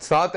7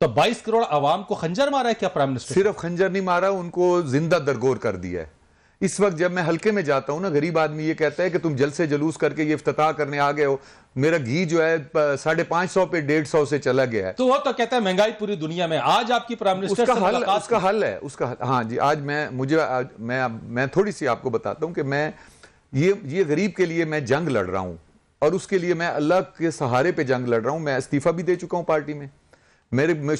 تو 22 کروڑ عوام کو خنجر مارا ہے کیا پرائم منسٹر؟ صرف خنجر نہیں مارا، ان کو زندہ درگور کر دیا ہے. اس وقت جب میں حلقے میں جاتا ہوں نا، غریب آدمی یہ کہتا ہے کہ تم جلسے جلوس کر کے یہ افتتاح کرنے آ گئے ہو، میرا گھی جو ہے 550 پہ 150 سے چلا گیا ہے. تو وہ تو کہتا ہے مہنگائی پوری دنیا میں. آج آپ کی پرائم منسٹر سے ملاقات، اس کا حل ہے. ہاں جی، آج میں تھوڑی سی آپ کو بتاتا ہوں کہ میں یہ غریب کے لیے میں جنگ لڑ رہا ہوں، اور اس کے لیے میں اللہ کے سہارے پہ جنگ لڑ رہا ہوں. میں استعفیٰ بھی دے چکا ہوں پارٹی میں،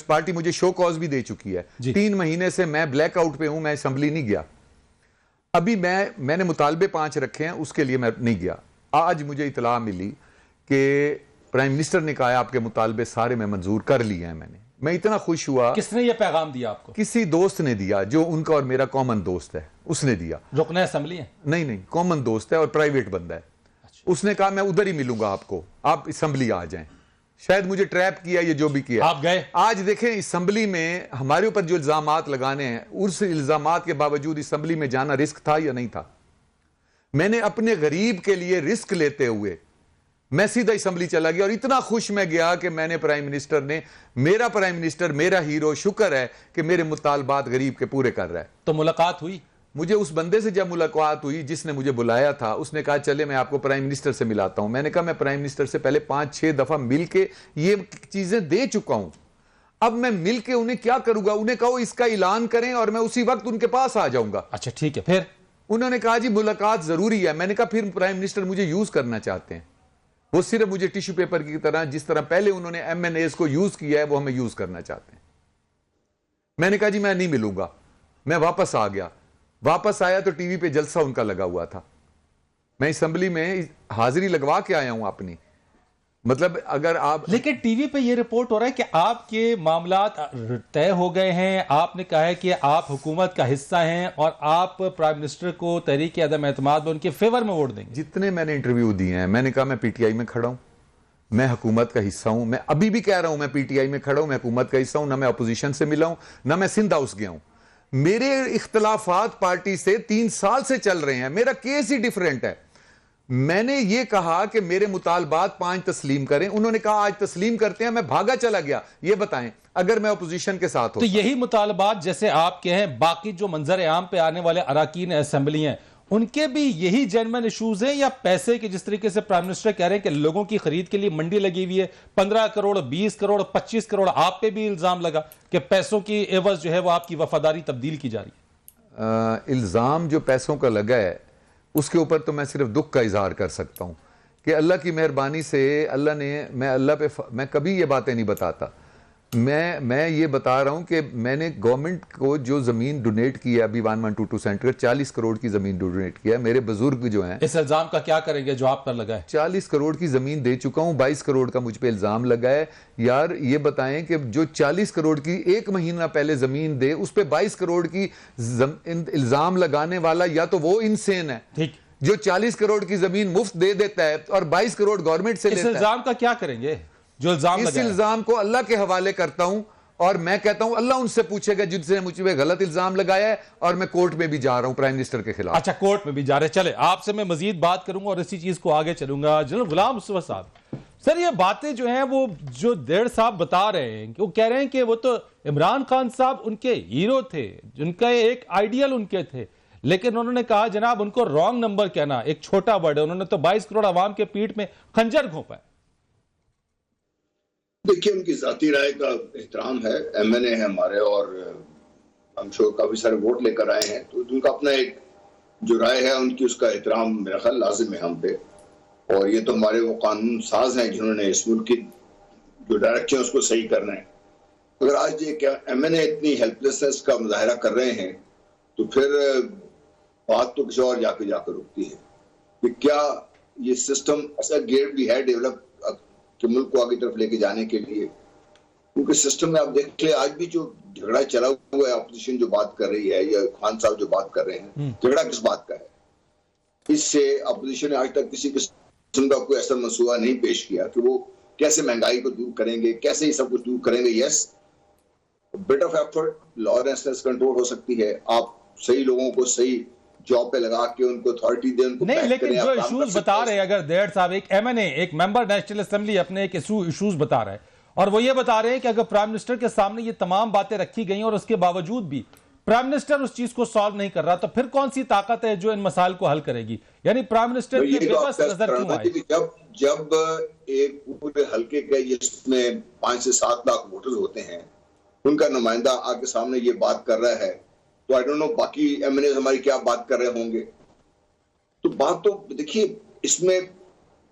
پارٹی مجھے شو کاز بھی دے چکی ہے. 3 مہینے سے میں بلیک آؤٹ پہ ہوں، میں اسمبلی نہیں گیا. ابھی میں نے مطالبے 5 رکھے ہیں، اس کے لیے میں نہیں گیا. آج مجھے اطلاع ملی کہ پرائم منسٹر نے کہا آپ کے مطالبے سارے میں منظور کر لیے ہیں. میں اتنا خوش ہوا. کس نے یہ پیغام دیا آپ کو؟ کسی دوست نے دیا، جو ان کا اور میرا کامن دوست ہے، اس نے دیا. رکن اسمبلی ہے؟ نہیں، کامن دوست ہے اور پرائیویٹ بندہ ہے. اس نے کہا میں ادھر ہی ملوں گا آپ کو، آپ اسمبلی آ جائیں. شاید مجھے ٹریپ کیا، یہ جو بھی کیا. آپ گئے؟ آج دیکھیں اسمبلی میں ہمارے اوپر جو الزامات لگانے ہیں، اس الزامات کے باوجود اسمبلی میں جانا رسک تھا یا نہیں تھا؟ میں نے اپنے غریب کے لیے رسک لیتے ہوئے میں سیدھا اسمبلی چلا گیا، اور اتنا خوش میں گیا کہ میں نے پرائم منسٹر میرا ہیرو، شکر ہے کہ میرے مطالبات غریب کے پورے کر رہا ہے. تو ملاقات ہوئی؟ مجھے اس بندے سے جب ملاقات ہوئی جس نے مجھے بلایا تھا، اس نے کہا چلے میں آپ کو پرائم منسٹر سے ملاتا ہوں. میں نے کہا میں پرائم منسٹر سے پہلے 5-6 دفعہ مل کے یہ چیزیں دے چکا ہوں، اب میں مل کے انہیں کیا کروں گا؟ انہیں کہو اس کا اعلان کریں اور میں اسی وقت ان کے پاس آ جاؤں گا. اچھا ٹھیک ہے. پھر انہوں نے کہا جی ملاقات ضروری ہے. میں نے کہا پھر پرائم منسٹر مجھے یوز کرنا چاہتے ہیں، وہ صرف مجھے ٹیشو پیپر کی طرح، جس طرح پہلے انہوں نے MNAs کو یوز کیا ہے، وہ ہمیں یوز کرنا چاہتے ہیں. میں نے کہا جی میں نہیں ملوں گا. میں واپس آ گیا. واپس آیا تو ٹی وی پہ جلسہ ان کا لگا ہوا تھا. میں اسمبلی میں حاضری لگوا کے آیا ہوں اپنی. مطلب اگر آپ، لیکن ٹی وی پہ یہ رپورٹ ہو رہا ہے کہ آپ کے معاملات طے ہو گئے ہیں. آپ نے کہا ہے کہ آپ حکومت کا حصہ ہیں اور آپ پرائم منسٹر کو تحریک عدم اعتماد میں ان کے فیور میں ووٹ دیں گے. جتنے میں نے انٹرویو دیے ہیں، میں نے کہا میں PTI میں کھڑا ہوں، میں حکومت کا حصہ ہوں. میں ابھی بھی کہہ رہا ہوں میں PTI میں کھڑا ہوں، میں حکومت کا حصہ ہوں. نہ میں اپوزیشن سے ملا ہوں، نہ میں سندھ ہاؤس گیا ہوں. میرے اختلافات پارٹی سے 3 سال سے چل رہے ہیں. میرا کیس ہی ڈیفرنٹ ہے. میں نے یہ کہا کہ میرے مطالبات 5 تسلیم کریں. انہوں نے کہا آج تسلیم کرتے ہیں. میں بھاگا چلا گیا. یہ بتائیں اگر میں اپوزیشن کے ساتھ تو ہوتا. یہی مطالبات جیسے آپ کے ہیں، باقی جو منظر عام پہ آنے والے اراکین اسمبلی ہیں ان کے بھی یہی جینوین ایشوز ہیں، یا پیسے کے جس طریقے سے پرائم منسٹر کہہ رہے ہیں کہ لوگوں کی خرید کے لیے منڈی لگی ہوئی ہے، 15 کروڑ 20 کروڑ 25 کروڑ آپ پہ بھی الزام لگا کہ پیسوں کی عوض جو ہے وہ آپ کی وفاداری تبدیل کی جا رہی ہے؟ الزام جو پیسوں کا لگا ہے اس کے اوپر تو میں صرف دکھ کا اظہار کر سکتا ہوں کہ اللہ کی مہربانی سے میں کبھی یہ باتیں نہیں بتاتا. میں یہ بتا رہا ہوں کہ میں نے گورنمنٹ کو جو زمین ڈونیٹ کی ہے ابھی 1122 سینٹر 40 کروڑ کی زمین ڈونیٹ کیا ہے. میرے بزرگ جو ہیں، اس الزام کا کیا کریں گے جو آپ پر لگا ہے؟ 40 کروڑ کی زمین دے چکا ہوں. 22 کروڑ کا مجھ پہ الزام لگا ہے. یار یہ بتائیں کہ جو 40 کروڑ کی 1 مہینہ پہلے زمین دے، اس پہ 22 کروڑ کی الزام لگانے والا یا تو وہ انسین ہے ٹھیک جو 40 کروڑ کی زمین مفت دے دیتا ہے اور 22 کروڑ گورنمنٹ سے اس لیتا ہے. الزام کا کیا کریں گے جو الزام اس لگا ہے؟ الزام کو اللہ کے حوالے کرتا ہوں اور میں کہتا ہوں اللہ ان سے پوچھے گا جن سے مجھ پہ غلط الزام لگایا ہے. اور میں کورٹ میں بھی جا رہا ہوں پرائم منسٹر کے خلاف. اچھا کورٹ میں بھی جا رہے ہیں. چلے آپ سے میں مزید بات کروں گا اور اسی چیز کو آگے چلوں گا. جنرل غلام مصطفیٰ صاحب، سر یہ باتیں جو ہیں وہ جو دیڑھ صاحب بتا رہے ہیں کہ وہ کہہ رہے ہیں کہ وہ تو عمران خان صاحب ان کے ہیرو تھے، جن کا ایک آئیڈیل ان کے تھے، لیکن انہوں نے کہا جناب ان کو رانگ نمبر کہنا ایک چھوٹا ورڈ ہے. انہوں نے تو 22 کروڑ عوام کے پیٹ میں خنجر گھونپا ہے. دیکھیے ان کی ذاتی رائے کا احترام ہے. MNA ہے ہمارے اور ہم شو کافی سارے ووٹ لے کر آئے ہیں، تو ان کا اپنا ایک جو رائے ہے ان کی، اس کا احترام میرا خیال لازم ہے ہم پہ. اور یہ تو ہمارے وہ قانون ساز ہیں جنہوں نے اس ملک کی جو ڈائریکشن اس کو صحیح کرنا ہے. اگر آج یہ MNA اتنی ہیلپ لیسنس کا مظاہرہ کر رہے ہیں تو پھر بات تو کسی اور جا کے رکتی ہے کہ کیا یہ سسٹم ایسا گیئر بھی ہے ڈیولپ کہ ملک کو آگے طرف لے کے جانے کے لیے. کیونکہ سسٹم میں آپ دیکھ لیں آج بھی جو جھگڑا چلا ہوا ہے، اپوزیشن جو بات کر رہی ہے یا خان صاحب جو بات کر رہے ہیں، جھگڑا کس بات کا ہے؟ اس سے اپوزیشن نے آج تک کسی قسم کا کوئی ایسا منصوبہ نہیں پیش کیا کہ وہ کیسے مہنگائی کو دور کریں گے، کیسے یہ سب کچھ دور کریں گے. یس بٹ آف ایفرٹ لا اور کنٹرول ہو سکتی ہے. آپ صحیح لوگوں کو صحیح جاب پہ لگا کے ان کو اتھارٹی دیں، ان کو نہیں، لیکن جو ایشوز بتا رہے ہیں، اگر دیڑھ صاحب ایک MNA ایک ممبر نیشنل اسمبلی اپنے ایک ایشوز بتا رہا ہے اور وہ یہ بتا رہے ہیں کہ اگر پرائم منسٹر کے سامنے یہ تمام باتیں رکھی گئیں اور اس کے باوجود بھی پرائم منسٹر اس چیز کو سالو نہیں کر رہا، تو پھر کون سی طاقت ہے جو ان مسائل کو حل کرے گی؟ یعنی پرائم منسٹر کے بے بس نظر کیوں آئے؟ جب ایک پورے حلقے کے جس میں 5 سے 7 لاکھ ووٹرز ہوتے ہیں، ان کا نمائندہ آ کے سامنے یہ بات کر رہا ہے، تو آئی ڈونٹ نو باقی ایم این ایز ہماری کیا بات کر رہے ہوں گے. تو بات تو دیکھیے، اس میں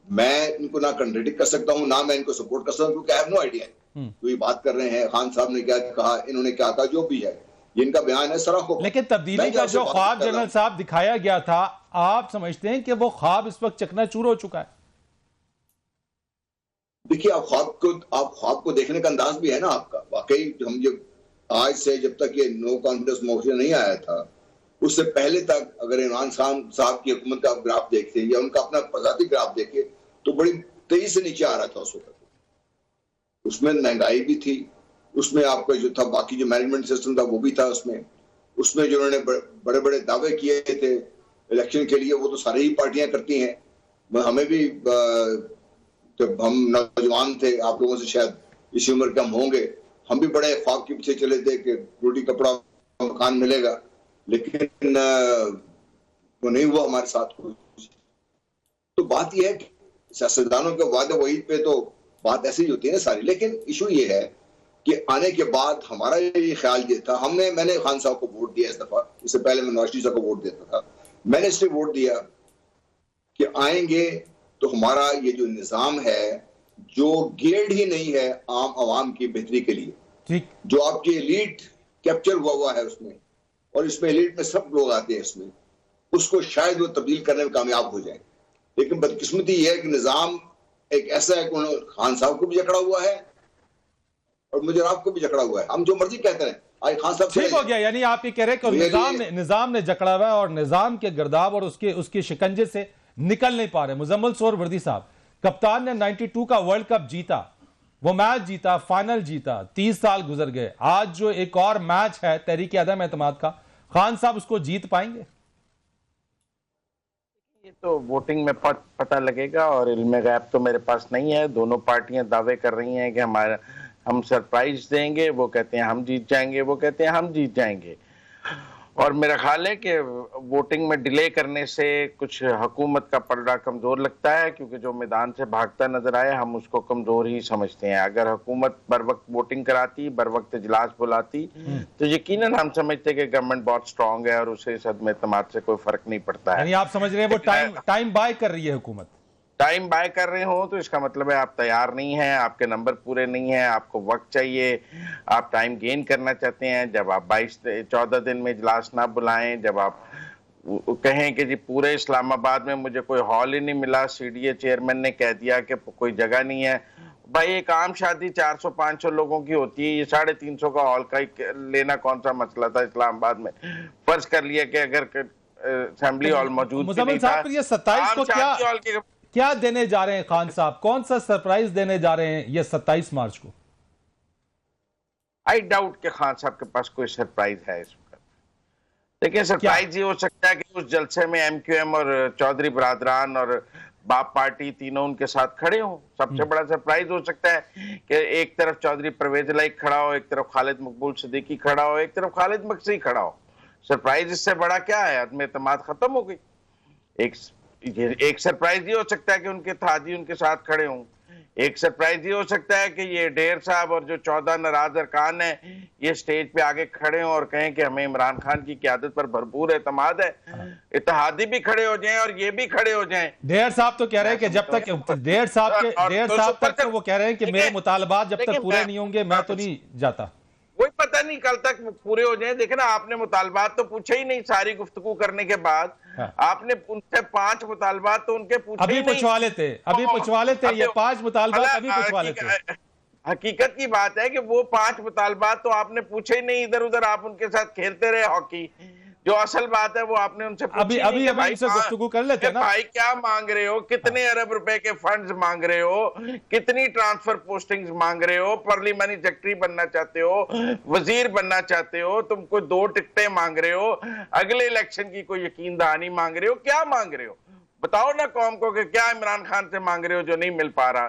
میں ان کو نہ کنٹریڈکٹ کر سکتا ہوں، نہ میں ان کو سپورٹ کر سکتا ہوں، کیونکہ I have no idea جو یہ بات کر رہے ہیں خان صاحب نے کیا کہا، انہوں نے کیا کہا، جو بھی ہے یہ ان کا بیان ہے سراخوں. لیکن تبدیلی کا جو خواب جنرل صاحب دکھایا گیا تھا، آپ سمجھتے ہیں کہ وہ خواب اس وقت چکنا چور ہو چکا ہے؟ دیکھیے، آپ خواب کو دیکھنے کا انداز بھی ہے نا آپ کا. واقعی ہم جب آج سے جب تک یہ نو کانفیڈنس موشن نہیں آیا تھا، اس سے پہلے تک اگر عمران خان صاحب کی حکومت کا گراف دیکھتے یا ان کا اپنا ذاتی گراف دیکھے تو بڑی تیزی سے نیچے آ رہا تھا اس وقت. اس میں مہنگائی بھی تھی، اس میں آپ کا جو تھا باقی جو مینجمنٹ سسٹم تھا وہ بھی تھا، اس میں جو انہوں نے بڑے بڑے دعوے کیے تھے الیکشن کے لیے، وہ تو ساری ہی پارٹیاں کرتی ہیں. ہمیں بھی جب ہم نوجوان تھے، آپ لوگوں سے شاید اسی عمر کے ہم ہوں گے، ہم بھی بڑے خواب کے پیچھے چلے تھے کہ روٹی کپڑا مکان ملے گا، لیکن وہ نہیں ہوا ہمارے ساتھ. تو بات یہ ہے کہ سیاستدانوں کے وعدے وعید پہ تو بات ایسی ہی ہوتی ہے نا ساری. لیکن ایشو یہ ہے کہ آنے کے بعد ہمارا یہ خیال یہ تھا، میں نے خان صاحب کو ووٹ دیا اس دفعہ، اس سے پہلے میں نواز شریف صاحب کو ووٹ دیتا تھا. میں نے اس لیے ووٹ دیا کہ آئیں گے تو ہمارا یہ جو نظام ہے جو گیئرڈ ہی نہیں ہے عام عوام کی بہتری کے لیے، جو آپ کی ایلیٹ کیپچر ہوا ہے اس میں، اور اس میں ایلیٹ میں سب لوگ آتے ہیں، اس کو شاید وہ تبدیل کرنے میں کامیاب ہو جائیں. لیکن بدقسمتی یہ ہے کہ نظام ایک ایسا ہے کہ خان صاحب کو بھی جکڑا ہوا ہے اور مجھے آپ کو بھی جکڑا ہوا ہے. ہم جو مرضی کہتے ہیں آج خان صاحب ٹھیک ہو گیا. یعنی آپ یہ کہہ رہے کہ نظام نے جکڑا ہوا ہے اور نظام کے گرداب اور اس کے شکنجے سے نکل نہیں پا رہے. مزمل سہروردی صاحب، کپتان نے 92 کا ورلڈ کپ جیتا، وہ میچ جیتا، فائنل جیتا، 30 سال گزر گئے. آج جو ایک اور میچ ہے تحریک عدم اعتماد کا، خان صاحب اس کو جیت پائیں گے؟ یہ تو ووٹنگ میں پتہ لگے گا، اور علم غیب تو میرے پاس نہیں ہے. دونوں پارٹیاں دعوے کر رہی ہیں کہ ہم سرپرائز دیں گے، وہ کہتے ہیں ہم جیت جائیں گے، وہ کہتے ہیں ہم جیت جائیں گے. اور میرا خیال ہے کہ ووٹنگ میں ڈیلے کرنے سے کچھ حکومت کا پلڑا کمزور لگتا ہے، کیونکہ جو میدان سے بھاگتا نظر آئے ہم اس کو کمزور ہی سمجھتے ہیں. اگر حکومت بر وقت ووٹنگ کراتی، بر وقت اجلاس بلاتی، تو یقیناً ہم سمجھتے کہ گورنمنٹ بہت سٹرونگ ہے اور اسے اس عدم اعتماد سے کوئی فرق نہیں پڑتا ہے. یعنی آپ سمجھ رہے ہیں وہ ٹائم بائی کر رہی ہے حکومت؟ ٹائم بائی کر رہے ہوں تو اس کا مطلب ہے آپ تیار نہیں ہیں، آپ کے نمبر پورے نہیں ہیں، آپ کو وقت چاہیے، آپ ٹائم گین کرنا چاہتے ہیں. جب آپ 14 دن میں اجلاس نہ بلائیں، جب آپ کہیں کہ جی پورے اسلام آباد میں مجھے کوئی ہال ہی نہیں ملا، سی ڈی اے چیئرمین نے کہہ دیا کہ کوئی جگہ نہیں ہے. بھائی ایک عام شادی 400-500 لوگوں کی ہوتی ہے، یہ 350 کا ہال کا لینا کون سا مسئلہ تھا اسلام آباد میں؟ فرض کر لیا کہ اگر اسمبلی ہال موجود بھی نہیں تھا. یہ 27 کو کیا دینے جا رہے ہیں خان صاحب؟ کون سا سرپرائز دینے جا رہے ہیں یہ 27 مارچ کو؟ آئی ڈاؤٹ کہ خان صاحب کے پاس کوئی سرپرائز ہے اس وقت. لیکن سرپرائز یہ ہو سکتا ہے کہ اس جلسے میں ایم کیو ایم اور چودھری برادران اور باپ پارٹی تینوں ان کے ساتھ کھڑے ہوں. سب سے بڑا سرپرائز ہو سکتا ہے کہ ایک طرف چودھری پرویز الہی کھڑا ہو، ایک طرف خالد مقبول صدیقی کھڑا ہو، ایک طرف خالد مکسی کھڑا ہو. سرپرائز اس سے بڑا کیا ہے؟ عدم اعتماد ختم ہو گئی. ایک سرپرائز یہ ہو سکتا ہے کہ ان کے تھادی ان کے ساتھ کھڑے ہوں. ایک سرپرائز یہ ہو سکتا ہے کہ یہ ڈیر صاحب اور جو 14 ناراض ارکان ہیں یہ سٹیج پہ آگے کھڑے ہوں اور کہیں کہ ہمیں عمران خان کی قیادت پر بھرپور اعتماد ہے. اتحادی بھی کھڑے ہو جائیں اور یہ بھی کھڑے ہو جائیں. ڈیر صاحب تو کہہ رہے ہیں کہ جب تک ڈیر صاحب تک وہ کہہ رہے ہیں کہ میرے مطالبات جب تک پورے نہیں ہوں گے میں تو نہیں جاتا. کوئی پتہ نہیں کل تک پورے ہو جائیں. دیکھیں نا، آپ نے مطالبات تو پوچھے ہی نہیں. ساری گفتگو کرنے کے بعد آپ نے ان سے 5 مطالبات تو ان کے پوچھے ہی نہیں. ابھی پوچھوا لیتے یہ 5 مطالبات ابھی پوچھوا لیتے. حقیقت کی بات ہے کہ وہ 5 مطالبات تو آپ نے پوچھے ہی نہیں. ادھر ادھر آپ ان کے ساتھ کھیلتے رہے ہاکی. جو اصل بات ہے وہ آپ نے ان سے پوچھی نہیں. ابھی سے گفتگو کر لیتے نا. بھائی کیا مانگ رہے ہو؟ کتنے ارب روپے کے فنڈز مانگ رہے ہو؟ کتنی ٹرانسفر پوسٹنگز مانگ رہے ہو؟ پارلیمانی سیکرٹری بننا چاہتے ہو؟ وزیر بننا چاہتے ہو؟ تم کو 2 ٹکٹیں مانگ رہے ہو؟ اگلے الیکشن کی کوئی یقین دہانی مانگ رہے ہو؟ کیا مانگ رہے ہو؟ بتاؤ نا قوم کو کہ کیا عمران خان سے مانگ رہے ہو جو نہیں مل پا رہا؟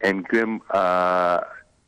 MQM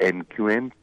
MQM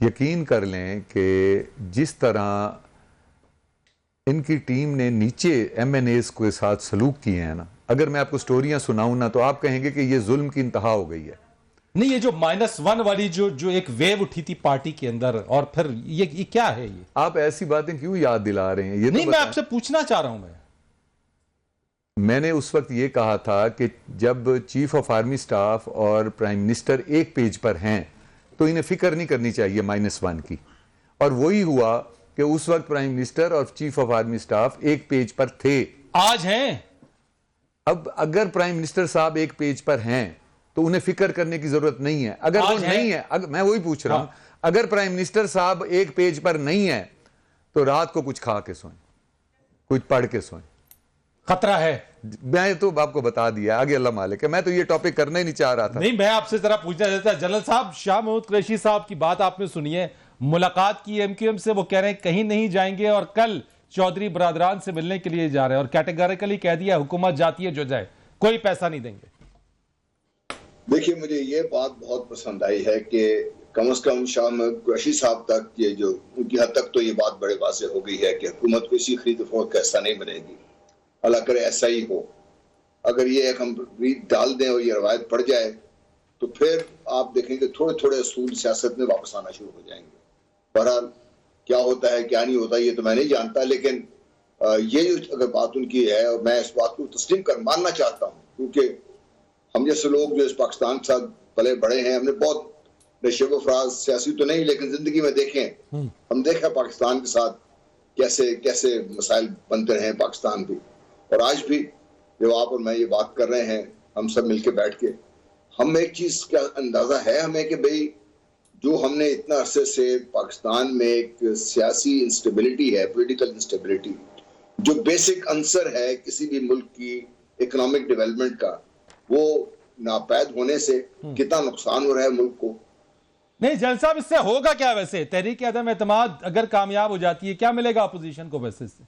یقین کر لیں کہ جس طرح ان کی ٹیم نے نیچے ایم این ایز کے ساتھ سلوک کیے ہیں نا، اگر میں آپ کو سٹوریاں سناؤں نا تو آپ کہیں گے کہ یہ ظلم کی انتہا ہو گئی ہے. نہیں، یہ جو -1 والی جو ایک ویو اٹھی تھی پارٹی کے اندر، اور پھر یہ کیا ہے؟ یہ آپ ایسی باتیں کیوں یاد دلا رہے ہیں؟ یہ نہیں، میں آپ سے پوچھنا چاہ رہا ہوں. میں نے اس وقت یہ کہا تھا کہ جب چیف آف آرمی سٹاف اور پرائم منسٹر ایک پیج پر ہیں تو انہیں فکر نہیں کرنی چاہیے -1 کی، اور وہی ہوا کہ اس وقت پرائم منسٹر اور چیف آف آرمی سٹاف ایک پیج پر تھے. آج ہیں. اب اگر پرائم منسٹر صاحب ایک پیج پر ہیں تو انہیں فکر کرنے کی ضرورت نہیں ہے. اگر وہ نہیں ہے، میں وہی پوچھ رہا ہوں، اگر پرائم منسٹر صاحب ایک پیج پر نہیں ہے تو رات کو کچھ کھا کے سوئیں، کچھ پڑھ کے سوئیں. خطرہ ہے. میں تو آپ کو بتا دیا، آگے اللہ مالک ہے. میں تو یہ ٹاپک کرنا ہی نہیں چاہ رہا تھا. نہیں، میں آپ سے ذرا پوچھنا چاہتا. جنرل صاحب، شاہ محمود قریشی صاحب کی بات آپ نے سنی ہے، ملاقات کی ایم کیو ایم سے، وہ کہہ رہے ہیں کہیں نہیں جائیں گے اور کل چودھری برادران سے ملنے کے لیے جا رہے ہیں، اور کیٹیگریکلی کہہ دیا حکومت جاتی ہے جو جائے، کوئی پیسہ نہیں دیں گے. دیکھیے، مجھے یہ بات بہت پسند آئی ہے کہ کم از کم شاہ محمود قریشی صاحب تک یہ جو ان کی حد تک تو یہ بات بڑے واضح ہو گئی ہے کہ حکومت کو اسی خرید و فروخت کا حصہ نہیں بنے گی. اللہ کرے ایسا ہی ہو. اگر یہ ایک ہم ڈال دیں اور یہ روایت پڑ جائے تو پھر آپ دیکھیں کہ تھوڑے تھوڑے اصول سیاست میں واپس آنا شروع ہو جائیں گے. بہرحال کیا ہوتا ہے کیا نہیں ہوتا یہ تو میں نہیں جانتا، لیکن یہ جو اگر بات ان کی ہے، اور میں اس بات کو تسلیم کر ماننا چاہتا ہوں، کیونکہ ہم جیسے لوگ جو اس پاکستان کے ساتھ پلے بڑے ہیں، ہم نے بہت نشیب و فراز سیاسی تو نہیں لیکن زندگی میں دیکھیں، ہم دیکھا پاکستان کے ساتھ کیسے مسائل بنتے رہے ہیں پاکستان بھی. اور آج بھی جو آپ اور میں یہ بات کر رہے ہیں، ہم سب مل کے بیٹھ کے، ہم ایک چیز کا اندازہ ہے ہمیں کہ بھئی جو ہم نے اتنا عرصے سے پاکستان میں ایک سیاسی انسٹیبلٹی ہے، پولیٹیکل انسٹیبلٹی، جو بیسک عنصر ہے کسی بھی ملک کی اکنامک ڈیولپمنٹ کا، وہ ناپید ہونے سے کتنا نقصان ہو رہا ہے ملک کو. نہیں جنرل صاحب، اس سے ہوگا کیا ویسے؟ تحریک عدم اعتماد اگر کامیاب ہو جاتی ہے، کیا ملے گا اپوزیشن کو ویسے اس سے؟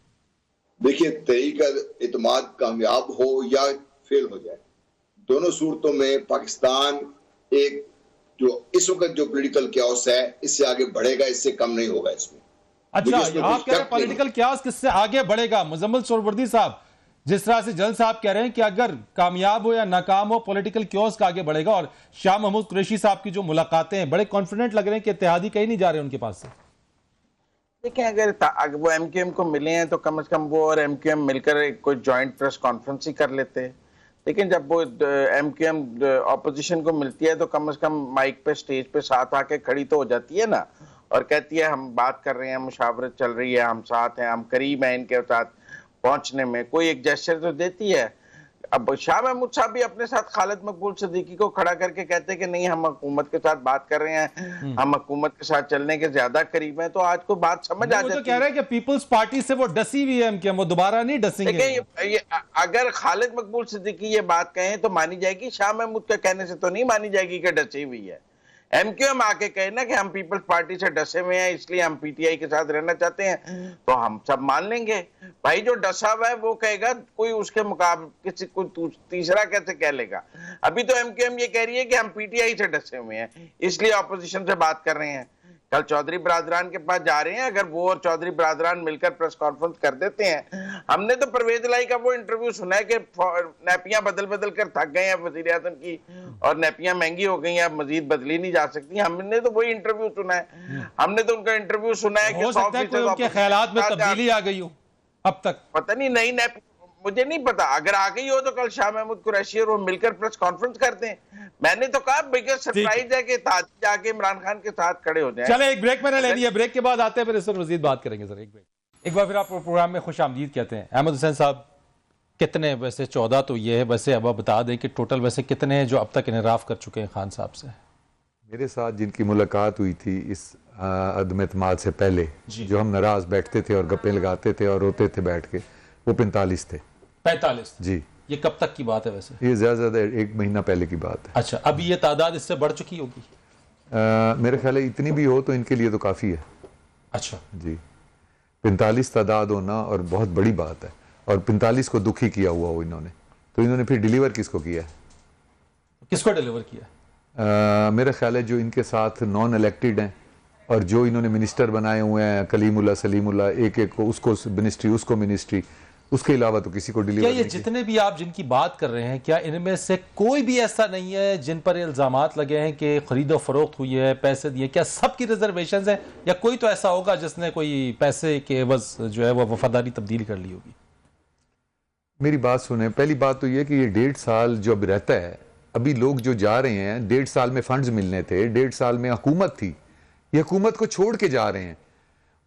دیکھیے، تحریک اعتماد کامیاب ہو یا فیل ہو جائے، دونوں صورتوں میں پاکستان ایک جو اس وقت جو پولیٹیکل کیاس ہے اس سے آگے بڑھے گا، اس سے کم نہیں ہوگا. اس میں اچھا، آپ کہہ رہے ہیں پولیٹیکل کیاس کس سے آگے بڑھے گا؟ مزمل سہروردی صاحب، جس طرح سے جنرل صاحب کہہ رہے ہیں کہ اگر کامیاب ہو یا ناکام ہو پولیٹیکل کیوس کا آگے بڑھے گا، اور شاہ محمود قریشی صاحب کی جو ملاقاتیں ہیں بڑے کانفیڈنٹ لگ رہے ہیں کہ اتحادی کہیں نہیں جا رہے ان کے پاس سے. دیکھیں، اگر وہ ایم کیو ایم کو ملے ہیں تو کم از کم وہ اور ایم کیو ایم مل کر کوئی جوائنٹ پریس کانفرنس ہی کر لیتے. لیکن جب وہ ایم کیو ایم اپوزیشن کو ملتی ہے تو کم از کم مائک پہ سٹیج پہ ساتھ آ کے کھڑی تو ہو جاتی ہے نا، اور کہتی ہے ہم بات کر رہے ہیں، مشاورت چل رہی ہے، ہم ساتھ ہیں، ہم قریب ہیں ان کے ساتھ پہنچنے میں. کوئی ایک جیسچر تو دیتی ہے. اب شاہ محمود صاحب بھی اپنے ساتھ خالد مقبول صدیقی کو کھڑا کر کے کہتے کہ نہیں، ہم حکومت کے ساتھ بات کر رہے ہیں، ہم حکومت کے ساتھ چلنے کے زیادہ قریب ہیں. تو آج کو بات سمجھ آ وہ جاتی تو کہہ رہے ہیں کہ پیپلز پارٹی سے وہ ڈسی ہوئی ہے ایم کیو ایم، وہ دوبارہ نہیں ڈسیں گے. دیکھیں، اگر خالد مقبول صدیقی یہ بات کہیں تو مانی جائے گی، شاہ محمود کے کہنے سے تو نہیں مانی جائے گی کہ ڈسی ہوئی ہے. ایم کیو ایم آ کے کہے نا کہ ہم پیپلز پارٹی سے ڈسے ہوئے ہیں، اس لیے ہم پی ٹی آئی کے ساتھ رہنا چاہتے ہیں، تو ہم سب مان لیں گے. بھائی جو ڈسا ہوا ہے وہ کہے گا، کوئی اس کے مقابل کسی کو تیسرا کیسے کہہ لے گا؟ ابھی تو ایم کیو ایم یہ کہہ رہی ہے کہ ہم پی ٹی آئی سے ڈسے ہوئے ہیں، اس لیے اپوزیشن سے بات کر رہے ہیں. کل چودھری برادران کے پاس جا رہے ہیں، اگر وہ اور چودھری برادران مل کر پریس کانفرنس کر دیتے ہیں. ہم نے تو پرویز الہی کا وہ انٹرویو سنا ہے کہ نیپیاں بدل بدل کر تھک گئے ہیں وزیر اعظم کی، اور نیپیاں مہنگی ہو گئی ہیں، اب مزید بدلی نہیں جا سکتی. ہم نے تو وہی انٹرویو سنا ہے، ہم نے تو ان کا انٹرویو سنا ہے کہ ہو سکتا ہے کوئی ان کے خیالات میں تبدیلی آ گئی ہو اب تک، پتہ نہیں. نئی مجھے نہیں پتا، اگر آ گئی ہو تو کل شاہ محمود قریشی اور وہ مل کر پریس کانفرنس کرتے ہیں. میں نے تو کہا بگیسٹ سرپرائز ہے کہ اتحادی جا کے عمران خان کے ساتھ کھڑے ہو جائیں. چلے ایک بریک میں نے لے لیا، بریک کے بعد آتے ہیں پھر اس پر مزید بات کریں گے. سر ایک بار پھر آپ پروگرام میں خوش آمدید کہتے ہیں. احمد حسین صاحب، کتنے ویسے 14 تو یہ ہے، ویسے اب بتا دیں کہ ٹوٹل ویسے کتنے ہیں جو اب تک انحراف کر چکے ہیں خان صاحب سے؟ میرے ساتھ جن کی ملاقات ہوئی تھی اس عدم اعتماد سے پہلے، جو ہم ناراض بیٹھتے تھے اور گپیں لگاتے تھے اور روتے تھے بیٹھ کے، وہ 45 تھے. 45؟ جی. یہ کب تک کی بات ہے ویسے؟ یہ زیادہ زیادہ 1 مہینہ پہلے کی بات ہے. اچھا، اب یہ تعداد اس سے بڑھ چکی ہوگی؟ میرے خیال ہے اتنی بھی ہو تو ان کے لیے تو کافی ہے. اچھا جی. 45 تعداد ہونا اور بہت بڑی بات ہے، اور 45 کو دکھی کیا ہوا ہو انہوں نے، تو انہوں نے پھر ڈیلیور کس کو کیا ہے؟ کس کو ڈیلیور کیا؟ میرا خیال ہے جو ان کے ساتھ نان الیکٹڈ ہیں اور جو انہوں نے منسٹر بنائے ہوئے ہیں کلیم اللہ سلیم اللہ، ایک ایک کو، اس کو منسٹری، اس کو منسٹری، اس کے علاوہ تو کسی کو ڈیلیور کیا نہیں یہ کیا۔ جتنے بھی آپ جن کی بات کر رہے ہیں، کیا ان میں سے کوئی بھی ایسا نہیں ہے جن پر الزامات لگے ہیں کہ خرید و فروخت ہوئی ہے، پیسے دیے؟ کیا سب کی ریزرویشنز ہیں، یا کوئی تو ایسا ہوگا جس نے کوئی پیسے کے عوض جو ہے وہ وفاداری تبدیل کر لی ہوگی؟ میری بات سنیں، پہلی بات تو یہ کہ یہ 1.5 سال جو اب رہتا ہے، ابھی لوگ جو جا رہے ہیں 1.5 سال میں فنڈز ملنے تھے، 1.5 سال میں حکومت تھی، یہ حکومت کو چھوڑ کے جا رہے ہیں،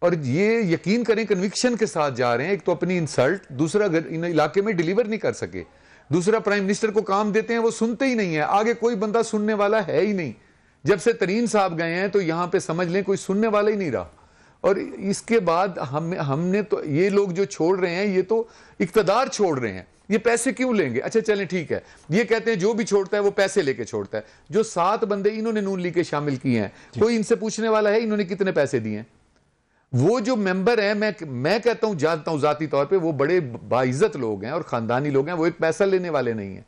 اور یہ یقین کریں کنوکشن کے ساتھ جا رہے ہیں۔ ایک تو اپنی انسلٹ، دوسرا ان علاقے میں ڈیلیور نہیں کر سکے، دوسرا پرائم منسٹر کو کام دیتے ہیں وہ سنتے ہی نہیں ہیں، آگے کوئی بندہ سننے والا ہے ہی نہیں۔ جب سے ترین صاحب گئے ہیں تو یہاں پہ سمجھ لیں کوئی سننے والا ہی نہیں رہا، اور اس کے بعد ہم نے تو یہ لوگ جو چھوڑ رہے ہیں یہ تو اقتدار چھوڑ رہے ہیں، یہ پیسے کیوں لیں گے؟ اچھا چلیں ٹھیک ہے، یہ کہتے ہیں جو بھی چھوڑتا ہے وہ پیسے لے کے چھوڑتا ہے۔ جو 7 بندے انہوں نے نون لیگ کے شامل کیے ہیں، کوئی ان سے پوچھنے والا ہے انہوں نے کتنے پیسے دیے ہیں؟ وہ جو ممبر ہیں، میں کہتا ہوں، جانتا ہوں ذاتی طور پہ، وہ بڑے باعزت لوگ ہیں اور خاندانی لوگ ہیں، وہ ایک پیسہ لینے والے نہیں ہیں۔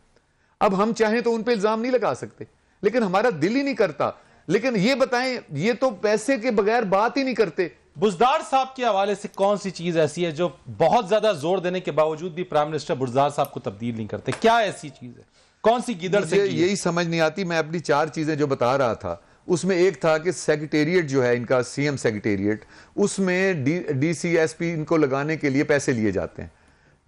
اب ہم چاہیں تو ان پہ الزام نہیں لگا سکتے، لیکن ہمارا دل ہی نہیں کرتا۔ لیکن یہ بتائیں، یہ تو پیسے کے بغیر بات ہی نہیں کرتے۔ بزدار صاحب کے حوالے سے کون سی چیز ایسی ہے جو بہت زیادہ زور دینے کے باوجود بھی پرائم منسٹر بزدار صاحب کو تبدیل نہیں کرتے؟ کیا ایسی چیز ہے؟ کون سی گیدڑ سے مجھے یہی سمجھ نہیں آتی۔ میں اپنی 4 چیزیں جو بتا رہا تھا، اس میں ایک تھا کہ سیکریٹریٹ جو ہے ان کا، سی ایم سیکریٹریٹ، اس میں ڈی سی ایس پی ان کو لگانے کے لیے پیسے لیے جاتے ہیں۔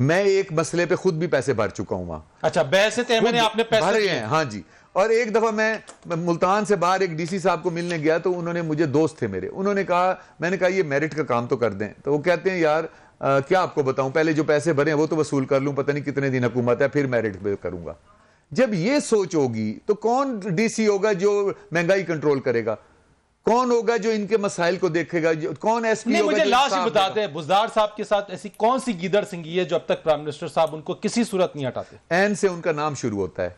میں ایک مسئلے پہ خود بھی پیسے بھر چکا ہوں وہاں۔ اچھا، بحثت احمد نے آپ نے پیسے بھرے دیے ہیں، ہاں جی۔ اور ایک دفعہ میں ملتان سے باہر ایک ڈی سی صاحب کو ملنے گیا تو انہوں نے مجھے، دوست تھے میرے، انہوں نے کہا، میں نے کہا یہ میرٹ کا کام تو کر دیں، تو وہ کہتے ہیں یار کیا آپ کو بتاؤں، پہلے جو پیسے بھرے ہیں وہ تو وصول کر لوں، پتہ نہیں کتنے دن حکومت ہے، پھر میرٹ پہ کروں گا۔ جب یہ سوچ ہوگی تو کون ڈی سی ہوگا جو مہنگائی کنٹرول کرے گا؟ کون ہوگا جو ان کے مسائل کو دیکھے گا؟ کون ایس پی نہیں، ہوگا مجھے جو لاسٹ انصاف بتا دے گا؟ دیں، بزدار صاحب کے ساتھ ایسی کون سی گیدڑ سنگھی ہے جو اب تک پرائم منسٹر صاحب ان کو کسی صورت نہیں ہٹاتے؟ این سے ان کا نام شروع ہوتا ہے،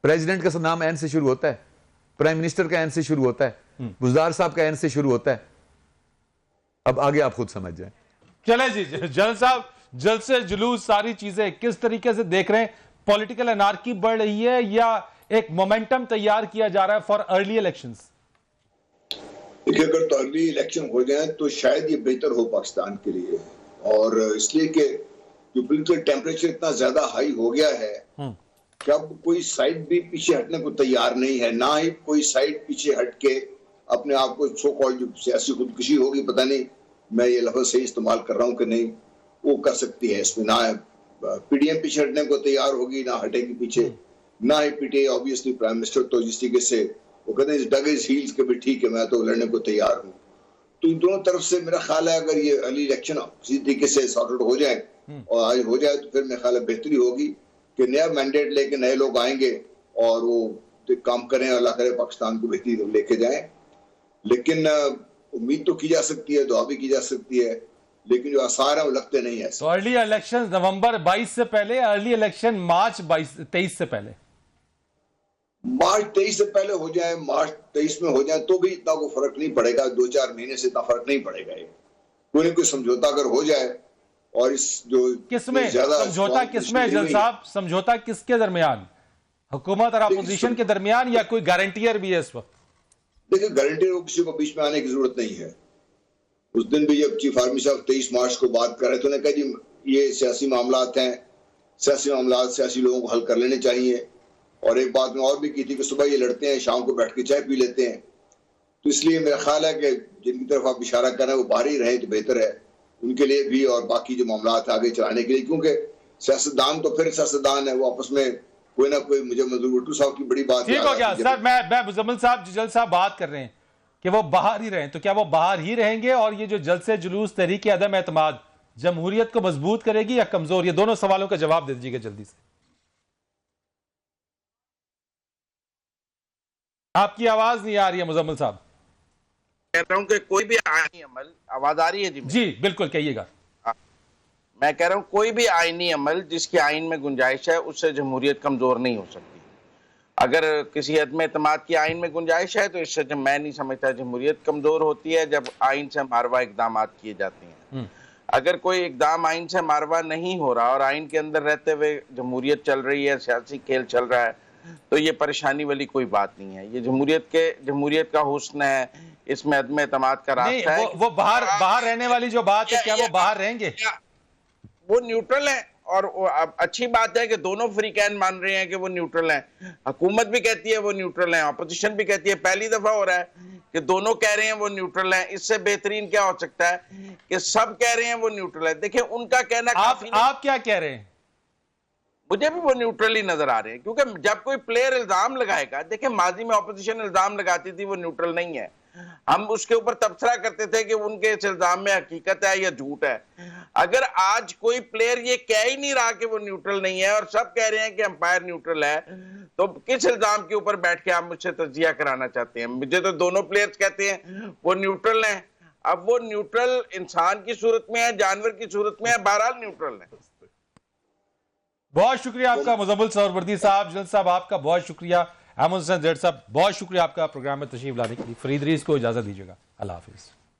پریزیڈنٹ کا نام این سے شروع ہوتا ہے، پرائم منسٹر کا این سے شروع ہوتا ہے، بزدار صاحب کا این سے شروع ہوتا ہے۔ اب آگے آپ خود سمجھ جائیں۔ چلے جی، جنرل صاحب، جلسے جلوس ساری چیزیں کس طریقے سے دیکھ رہے ہیں؟ پولیٹیکل انارکی بڑھ رہی ہے یا ایک مومنٹم تیار کیا جا رہا ہے فار ارلی الیکشنز؟ دیکھیں، اگر تو ارلی الیکشن ہو جائیں تو شاید یہ بہتر ہو پاکستان کے لیے، اور اس لیے کہ جو پولیٹیکل ٹیمپریچر اتنا زیادہ ہائی ہو گیا ہے کہ اب کوئی سائڈ بھی پیچھے ہٹنے کو تیار نہیں ہے، نہ ہی کوئی سائڈ پیچھے ہٹ کے اپنے آپ کو سو کال جو سیاسی خودکشی ہوگی، پتہ نہیں میں یہ لفظ صحیح استعمال کر رہا ہوں کہ نہیں، وہ کر سکتی ہے۔ اس میں نہ پی ڈی ایم پیچھے ہٹنے کو تیار ہوگی، نہ ہٹے گی پیچھے، نہ ہی P T I obviously prime minister تو جس طریقے سے وہ کہتے ہیں ڈگ ہز ہیلز کہ بھی ٹھیک ہے میں تو لڑنے کو تیار ہوں۔ تو ان دونوں طرف سے میرا خیال ہے اگر یہ ارلی الیکشن کسی طریقے سے سارٹ آؤٹ ہو جائے اور آج ہو جائے تو پھر میرا خیال ہے بہتری ہوگی کہ نیا مینڈیٹ لے کے نئے لوگ آئیں گے اور وہ کام کریں، اللہ کرے پاکستان کو بہتری لے کے جائیں۔ لیکن امید تو کی جا سکتی ہے، دعا بھی کی جا سکتی ہے، لیکن جو آثار ہیں وہ لگتے نہیں ہیں۔ تو ارلی الیکشن نومبر 22 سے پہلے، ارلی الیکشن مارچ 23 سے پہلے؟ مارچ 23 سے پہلے ہو جائے، مارچ 23 میں ہو جائے تو بھی اتنا کوئی فرق نہیں پڑے گا، 2-4 مہینے سے اتنا فرق نہیں پڑے گا۔ کوئی نہ کوئی سمجھوتا اگر ہو جائے، اور اس جو کس میں سمجھوتا، کس میں جل صاحب سمجھوتا، کس کے درمیان؟ حکومت اور اپوزیشن کے درمیان یا کوئی گارنٹیئر بھی ہے اس وقت؟ دیکھیں، گارنٹیئر کو کسی کو بیچ میں آنے کی ضرورت نہیں ہے۔ اس دن بھی جب چیف آرمی صاحب 23 مارچ کو بات کر رہے تھے، انہوں نے کہا جی یہ سیاسی معاملات ہیں، سیاسی معاملات سیاسی لوگوں کو حل کر لینے چاہیے، اور ایک بات میں اور بھی کی تھی کہ صبح یہ لڑتے ہیں، شام کو بیٹھ کے چائے پی لیتے ہیں۔ تو اس لیے میرا خیال ہے کہ جن کی طرف آپ اشارہ کر رہے ہیں وہ باہر ہی رہیں تو بہتر ہے ان کے لیے بھی، اور باقی جو معاملات آگے چلانے کے لیے، کیونکہ سیاستدان تو پھر سیاستدان ہے، وہ آپس میں کوئی نہ کوئی، مجھے منظور بھٹو صاحب کی بڑی بات ٹھیک ہو گیا سر، میں مزمل صاحب، جو جل صاحب بات کر رہے ہیں کہ وہ باہر ہی رہیں، تو کیا وہ باہر ہی رہیں گے؟ اور یہ جو جلسے جلوس تحریک عدم اعتماد جمہوریت کو مضبوط کرے گی یا کمزور؟ یہ دونوں سوالوں کا جواب دے دیجیے گا جلدی سے۔ آپ کی آواز نہیں آ رہی ہے مزمل صاحب۔ کہہ رہا ہوں کہ کوئی بھی آئینی عمل، آواز آ رہی ہے جی بالکل، کہیے گا۔ میں کہہ رہا ہوں کوئی بھی آئینی عمل جس کی آئین میں گنجائش ہے اس سے جمہوریت کمزور نہیں ہو سکتی۔ اگر کسی عدم اعتماد کی آئین میں گنجائش ہے تو اس سے میں نہیں سمجھتا جمہوریت کمزور ہوتی ہے جب آئین سے ماروا اقدامات کیے جاتے ہیں۔ اگر کوئی اقدام آئین سے ماروا نہیں ہو رہا اور آئین کے اندر رہتے ہوئے جمہوریت چل رہی ہے، سیاسی کھیل چل رہا ہے، تو یہ پریشانی والی کوئی بات نہیں ہے۔ یہ جمہوریت کا حسن ہے، اس میں عدم اعتماد کا نہیں راستہ ہے. وہ باہر رہنے والی جو بات ہے کیا وہ باہر رہیں گے؟ وہ نیوٹرل ہیں اور اچھی بات ہے کہ دونوں فریقین مان رہے ہیں کہ وہ نیوٹرل ہیں. حکومت بھی کہتی ہے وہ نیوٹرل ہیں, اپوزیشن بھی کہتی ہے. پہلی دفعہ ہو رہا ہے کہ دونوں کہہ رہے ہیں وہ نیوٹرل ہیں. اس سے بہترین کیا ہو سکتا ہے کہ سب کہہ رہے ہیں وہ نیوٹرل ہے. دیکھیں ان کا کہنا کافی نہیں. آپ کیا کہہ رہے ہیں؟ مجھے بھی وہ نیوٹرل ہی نظر آ رہے ہیں, کیونکہ جب کوئی پلیئر الزام لگائے گا, دیکھیں ماضی میں اپوزیشن الزام لگاتی تھی وہ نیوٹرل نہیں ہے, ہم اس کے اوپر تبصرہ کرتے تھے کہ ان کے اس الزام میں حقیقت ہے یا جھوٹ ہے. اگر آج کوئی پلیئر یہ کہہ ہی نہیں رہا کہ وہ نیوٹرل نہیں ہے اور سب کہہ رہے ہیں کہ امپائر نیوٹرل ہے, تو کس الزام کے اوپر بیٹھ کے آپ مجھ سے تجزیہ کرانا چاہتے ہیں؟ مجھے تو دونوں پلیئرز کہتے ہیں وہ نیوٹرل ہیں. اب وہ نیوٹرل انسان کی صورت میں ہے, جانور کی صورت میں ہے, بہرحال نیوٹرل ہے. بہت شکریہ آپ کا مزمل سہروردی صاحب. جلد صاحب آپ کا بہت شکریہ. احمد حسین زیڈ صاحب بہت شکریہ آپ کا پروگرام میں تشریف لانے کے لیے. فرید ریز کو اجازت دیجیے گا. اللہ حافظ.